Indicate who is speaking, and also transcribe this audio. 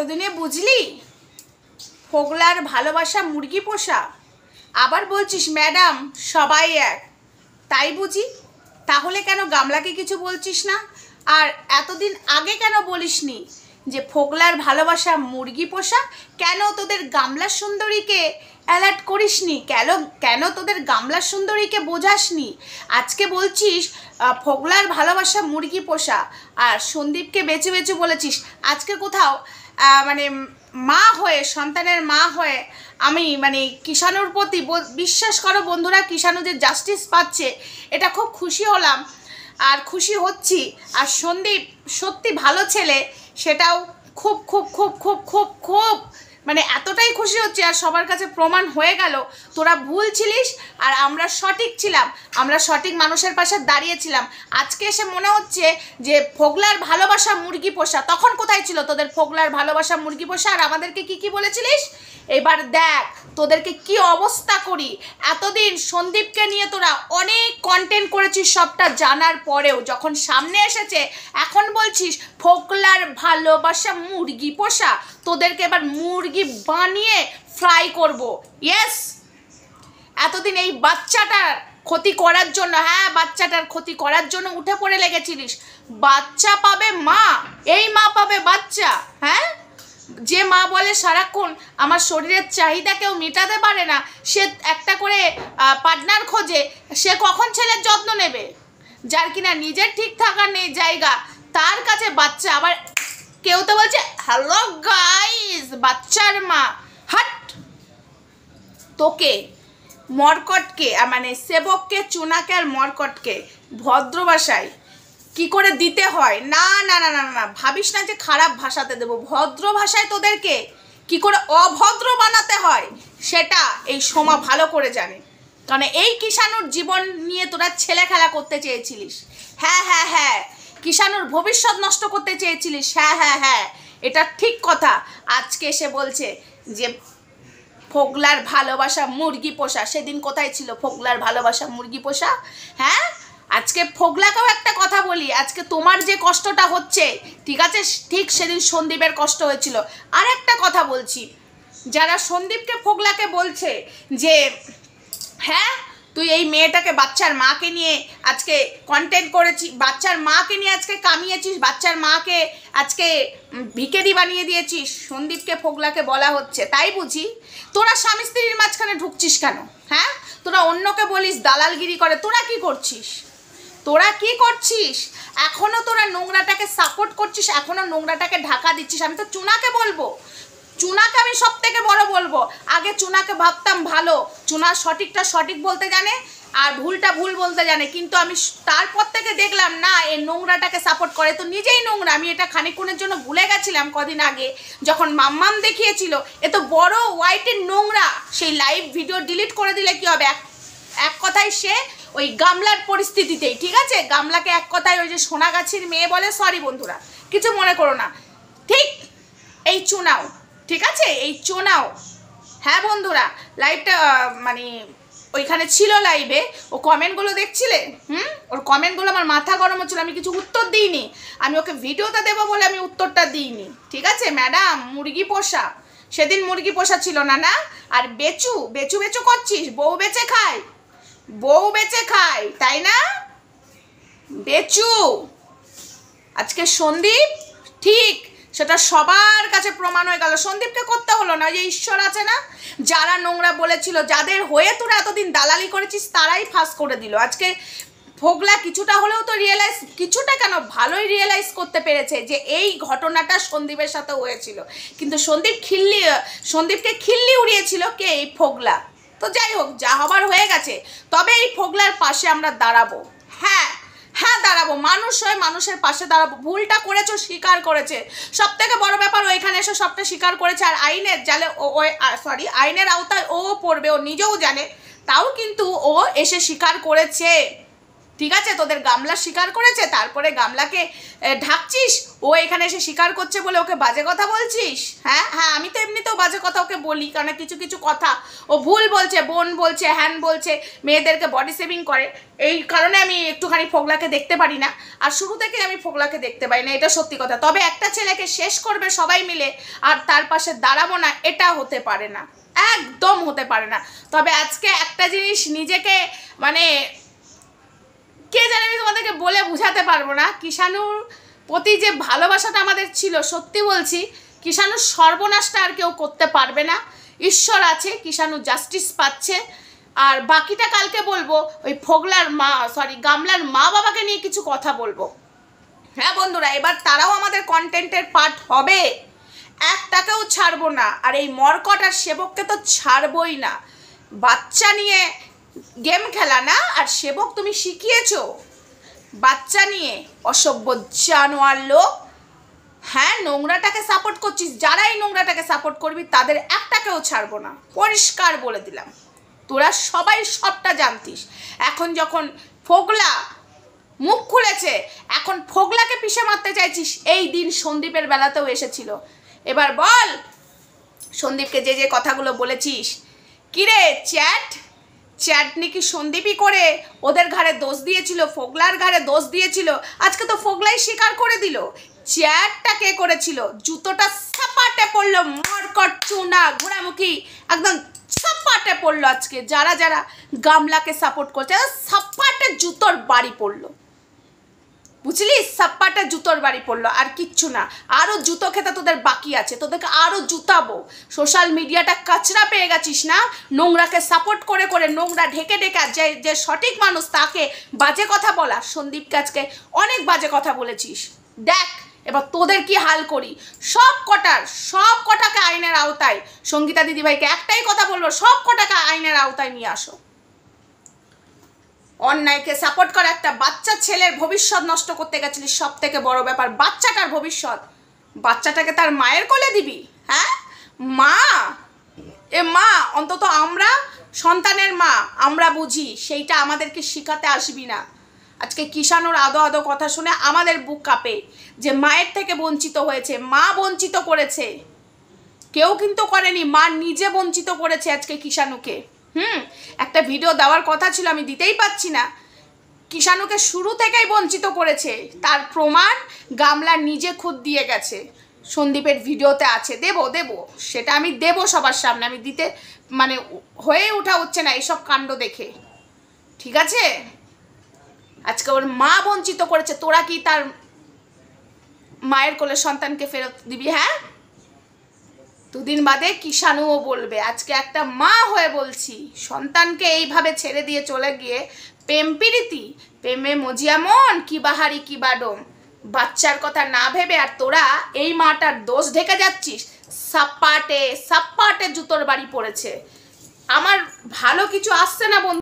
Speaker 1: এতদিনে বুঝলি ফোগলার ভালোবাসা মুরগি পোষা? আবার বলছিস ম্যাডাম সবাই এক, তাই বুঝি? তাহলে কেন গামলাকে কিছু বলছিস না? আর এতদিন আগে কেন বলিসনি যে ফোগলার ভালোবাসা মুরগি পোষা? কেন তোদের গামলা সুন্দরীকে অ্যালার্ট করিসনি? কেন তোদের গামলা সুন্দরীকে বোঝাসনি? আজকে বলছিস ফোগলার ভালোবাসা মুরগি পোষা, আর সন্দীপকে বেছে বেছে বলেছিস। আজকে কোথাও মানে মা হয়ে, সন্তানের মা হয়ে আমি মানে কিষাণুর প্রতি বিশ্বাস করো বন্ধুরা, কিষাণু যে জাস্টিস পাচ্ছে এটা খুব খুশি হলাম আর খুশি হচ্ছি। আর সন্দীপ সত্যি ভালো ছেলে, সেটাও খুব খুব খুব খুব খুব খুব মানে এতটাই খুশি হচ্ছে। আর সবার কাছে প্রমাণ হয়ে গেল তোরা ভুল ছিলিস আর আমরা সঠিক ছিলাম, আমরা সঠিক মানুষের পাশে দাঁড়িয়েছিলাম। আজকে এসে মনে হচ্ছে যে ফোগলার ভালোবাসা মুরগি পোষা। তখন কোথায় ছিল তোদের ফোগলার ভালোবাসা মুরগি পোষা? আর আমাদেরকে কি কি বলেছিলিস? এবার দেখ তোদেরকে কি অবস্থা করি। এতদিন সন্দীপকে নিয়ে তোরা অনেক কন্টেন্ট করেছিস, সবটা জানার পরেও যখন সামনে এসেছে এখন বলছিস ফোগলার ভালোবাসা মুরগি পোষা। তোদেরকে এবার মুরগি বানিয়ে ফ্রাই করব। ইয়েস, এতদিন এই বাচ্চাটার ক্ষতি করার জন্য, হ্যাঁ বাচ্চাটার ক্ষতি করার জন্য উঠে পড়ে লেগেছিলিস। বাচ্চা পাবে মা, এই মা পাবে বাচ্চা। হ্যাঁ, যে মা বলে সারাক্ষণ আমার শরীরের চাহিদা কেউ মেটাতে পারে না, সে একটা করে পার্টনার খোঁজে, সে কখন ছেলের যত্ন নেবে? যার কিনা নিজের ঠিক থাকার নেই জায়গা, তার কাছে বাচ্চা। আবার কেউ তো বলছে হ্যালো গাইস বাচ্চার মা। হাট, তোকে মরকটকে মানে সেবককে, চুনাকে আর মরকটকে ভদ্র ভাষায় কি করে দিতে হয়, না না না না না ভাবিস না যে খারাপ ভাষাতে দেবো। ভদ্র ভাষায় তোদেরকে কি করে অভদ্র বানাতে হয় সেটা এই সোমা ভালো করে জানে। কারণ এই কিষাণুর জীবন নিয়ে তোরা ছেলে খেলা করতে চেয়েছিলিস। হ্যাঁ হ্যাঁ হ্যাঁ, কিষাণুর ভবিষ্যৎ নষ্ট করতে চেয়েছিলিস। হ্যাঁ হ্যাঁ হ্যাঁ, এটা ঠিক কথা। আজকে এসে বলছে যে ফোগলার ভালোবাসা মুরগি পোষা। সেদিন কোথায় ছিল ফোগলার ভালোবাসা মুরগি পোষা? হ্যাঁ, আজকে ফোগলাকেও একটা কথা বলি, আজকে তোমার যে কষ্টটা হচ্ছে ঠিক আছে, ঠিক সেদিন সন্দীপের কষ্ট হয়েছিল। আর একটা কথা বলছি, যারা সন্দীপকে ফোগলাকে বলছে যে হ্যাঁ তুই এই মেয়েটাকে বাচ্চার মাকে নিয়ে আজকে কন্টেন্ট করেছিস, বাচ্চার মাকে নিয়ে আজকে কামিয়েছিস, বাচ্চার মাকে আজকে ভিখারি বানিয়ে দিয়েছিস, সন্দীপকে ফোগলাকে বলা হচ্ছে, তাই বুঝি? তোরা স্বামী স্ত্রীর মাঝখানে ঢুকছিস কেন? হ্যাঁ, তোরা অন্যকে বলিস দালালগিরি করে, তোরা কি করছিস? তোরা কি করছিস? এখনও তোরা নোংরাটাকে সাপোর্ট করছিস, এখনও নোংরাটাকে ঢাকা দিচ্ছিস। আমি তো চুনাকে বলবো, চুনাকে আমি সব থেকে বড় বলবো। আগে চুনাকে ভাবতাম ভালো, চুনা সঠিকটা সঠিক বলতে জানে আর ভুলটা ভুল বলতে জানে, কিন্তু আমি তারপর থেকে দেখলাম না এই নোংরাটাকে সাপোর্ট করে, তো নিজেই নোংরা। আমি এটা খানিকক্ষণের জন্য ভুলে গেছিলাম কদিন আগে যখন মাম্মাম দেখিয়েছিল, এ তো বড় হোয়াইটের নোংরা। সেই লাইভ ভিডিও ডিলিট করে দিলে কি হবে? এক কথায় সে ওই গামলার পরিস্থিতিতেই, ঠিক আছে, গামলাকে এক কথায় ওই যে সোনাগাছির মেয়ে বলে, সরি বন্ধুরা কিছু মনে করো না, ঠিক এই চুনাও, ঠিক আছে, এই চুনাও। হ্যাঁ বন্ধুরা, লাইভটা মানে ওইখানে ছিল লাইভে, ও কমেন্টগুলো দেখছিলে? ওর কমেন্টগুলো আমার মাথা গরম হচ্ছিল, আমি কিছু উত্তর দিইনি, আমি ওকে ভিডিওটা দেবো বলে আমি উত্তরটা দিইনি। ঠিক আছে ম্যাডাম, মুরগি পোষা, সেদিন মুরগি পোষা ছিল না, না? আর বেচু বেচু বেচু করছিস, বউ বেচে খায়, বউ বেচে খায়, তাই না? বেচু। আজকে সন্দীপ ঠিক সেটা সবার কাছে প্রমাণ হয়ে গেল। সন্দীপকে করতে হলো না, যে ঈশ্বর আছে না, যারা নোংরা বলেছিল, যাদের হয়ে তোরা এতদিন দালালি করেছিস, তারাই ফাঁস করে দিল। আজকে ফোগলা কিছুটা হলেও তো রিয়েলাইজ, কিছুটা কেন ভালোই রিয়েলাইজ করতে পেরেছে যে এই ঘটনাটা সন্দীপের সাথে হয়েছিল। কিন্তু সন্দীপকে খিল্লি উড়িয়েছিল কে? এই ফোগলা। তো যাই হোক, যা হবার হয়ে গেছে, তবে এই ফোগলার পাশে আমরা দাঁড়াবো। হ্যাঁ হ্যাঁ দাঁড়াবো, মানুষ হয়ে মানুষের পাশে দাঁড়াবো। ভুলটা করেছো, স্বীকার করেছে, সব থেকে বড় ব্যাপার। ওইখানে এসে সবটা স্বীকার করেছে, আর আইনের জালে আইনের আওতায় ও পড়বে, ও নিজেও জানে, তাও কিন্তু ও এসে স্বীকার করেছে। ঠিক আছে, তোদের গামলা স্বীকার করেছে, তারপরে গামলাকে ঢাকছিস, ও এখানে এসে স্বীকার করছে বলে ওকে বাজে কথা বলছিস। হ্যাঁ হ্যাঁ, আমি তো এমনিতেও বাজে কথা ওকে বলি, কারণ কিছু কিছু কথা ও ভুল বলছে, বোন বলছে, হ্যান বলছে, মেয়েদেরকে বডি শেভিং করে, এই কারণে আমি একটুখানি ফোগলাকে দেখতে পারি না। আর শুরু থেকে আমি ফোগলাকে দেখতে পারি না, এটা সত্যি কথা। তবে একটা ছেলেকে শেষ করবে সবাই মিলে আর তার পাশে দাঁড়াবো না, এটা হতে পারে না, একদম হতে পারে না। তবে আজকে একটা জিনিস নিজেকে মানে কে জানে, আমি তোমাদেরকে বলে বোঝাতে পারবো না। কিষাণুর প্রতি যে ভালোবাসাটা আমাদের ছিল, সত্যি বলছি, কিষাণুর সর্বনাশটা আর কেউ করতে পারবে না। ঈশ্বর আছে, কিষাণু জাস্টিস পাচ্ছে। আর বাকিটা কালকে বলবো, ওই ফোগলার গামলার মা বাবাকে নিয়ে কিছু কথা বলবো। হ্যাঁ বন্ধুরা, এবার তারাও আমাদের কন্টেন্টের পার্ট হবে, একটাকেও ছাড়বো না। আর এই মরকট আর সেবককে তো ছাড়বই না। বাচ্চা নিয়ে গেম খেলা না, আর সেবক তুমি শিখিয়েছো বাচ্চা নিয়ে, অসভ্য জানোয়ার লোক। হ্যাঁ, নোংরাটাকে সাপোর্ট করছিস, যারাই নোংরাটাকে সাপোর্ট করবি তাদের একটাকেও ছাড়বো না, পরিষ্কার বলে দিলাম। তোরা সবাই সবটা জানতিস। এখন যখন ফোগলা মুখ খুলেছে, এখন ফোগলাকে পিষে মারতে চাইছিস। এই দিন সন্দীপের বেলাতেও এসেছিল। এবার বল, সন্দীপকে যে যে কথাগুলো বলেছিস, কিরে চ্যাট নাকি সন্দীপই করে ওদের ঘাড়ে দোষ দিয়েছিল, ফোগলার ঘাড়ে দোষ দিয়েছিল। আজকে তো ফোগলাই স্বীকার করে দিল। চ্যাটটা কে করেছিল? জুতোটা সাপাটে পড়লো, মরকট চুনা ঘোড়ামুখী একদম সাপাটে পড়লো। আজকে যারা যারা গামলাকে সাপোর্ট করছে, সাপাটে জুতোর বাড়ি পড়লো, বুঝলি? সাপ্পাটা জুতোর বাড়ি পড়লো, আর কিচ্ছু না। আরও জুতো খেতে তোদের বাকি আছে, তোদেরকে আরও জুতাবো। সোশ্যাল মিডিয়াটা কাচরা পেয়ে গেছিস না, নোংরাকে সাপোর্ট করে করে, নোংরা ঢেকে ঢেকে। যে সঠিক মানুষ তাকে বাজে কথা বলা, সন্দীপকে আজকে অনেক বাজে কথা বলেছিস। দেখ এবার তোদের কি হাল করি। সব কটাকে আইনের আওতায়, সঙ্গীতা দিদিভাইকে একটাই কথা বলবো, সব কটাকে আইনের আওতায় নিয়ে আসো। অন্যায়কে সাপোর্ট করা একটা বাচ্চা ছেলের ভবিষ্যৎ নষ্ট করতে গেছিলিস, সব থেকে বড় ব্যাপার। বাচ্চাটার ভবিষ্যৎ, বাচ্চাটাকে তার মায়ের কোলে দিবি? হ্যাঁ, মা অন্তত আমরা সন্তানের মা, আমরা বুঝি, সেইটা আমাদেরকে শেখাতে আসবি না। আজকে কিষাণুর আদো কথা শুনে আমাদের বুক কাঁপে, যে মায়ের থেকে বঞ্চিত হয়েছে, মা বঞ্চিত করেছে, কেউ কিন্তু করেনি, মা নিজে বঞ্চিত করেছে আজকে কিষাণুকে। একটা ভিডিও দেওয়ার কথা ছিল, আমি দিতেই পাচ্ছি না। কিষাণুকে শুরু থেকেই বঞ্চিত করেছে, তার প্রমাণ গামলা নিজে খুদ দিয়ে গেছে, সন্দীপের ভিডিওতে আছে। দেবো সেটা আমি দেবো সবার সামনে, আমি দিতে মানে হয়ে ওঠা হচ্ছে না এইসব কাণ্ড দেখে, ঠিক আছে? আজকে ওর মা বঞ্চিত করেছে, তোরা কি তার মায়ের কোলে সন্তানকে ফেরত দিবি? হ্যাঁ, দুদিন বাদে কিষাণুও বলবে। আজকে একটা মা হয়ে বলছি, সন্তানকে এইভাবে ছেড়ে দিয়ে চলে গিয়ে প্রেমে মজিয়া মন কি বাহারি কি বাডম, বাচ্চার কথা না ভেবে। আর তোরা এই মাটার দোষ ঢেকে যাচ্ছিস, সাপ্পাটে জুতোর বাড়ি পড়েছে। আমার ভালো কিছু আসছে না বন্ধু।